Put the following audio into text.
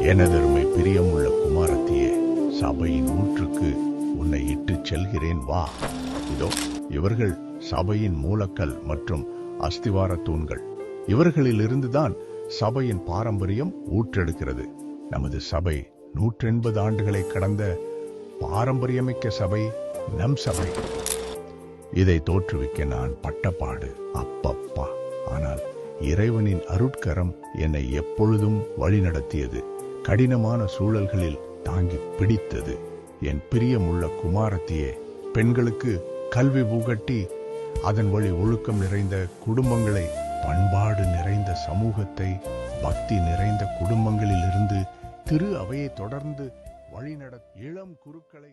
எனதருமை பிரியமுள்ள குமாரத்தியே, சபையின் ஊற்றுக்கு உன்னை இட்டுச் செல்கிறேன், வா. இதோ இவர்கள் சபையின் மூலக்கல் மற்றும் அஸ்திவார தூண்கள். இவர்களிலிருந்துதான் சபையின் பாரம்பரியம் ஊற்றெடுக்கிறது. நமது சபை 180 ஆண்டுகளை கடந்த பாரம்பரியமிக்க சபை, நம் சபை. இதை தோற்றுவிக்க நான் பட்டப்பாடு, அப்பப்பா! ஆனால் இறைவனின் அருட்கரம் என்னை எப்பொழுதும் வழிநடத்தியது, கடினமான சூழல்களில் தாங்கி பிடித்தது. என் பிரியமுள்ள குமாரத்தியே, பெண்களுக்கு கல்வி புகட்டி அதன் வழி ஒழுக்கம் நிறைந்த குடும்பங்களை, பண்பாடு நிறைந்த சமூகத்தை, பக்தி நிறைந்த குடும்பங்களில் இருந்து திரு அவையை தொடர்ந்து வழிநடத்த இளம் குருக்களை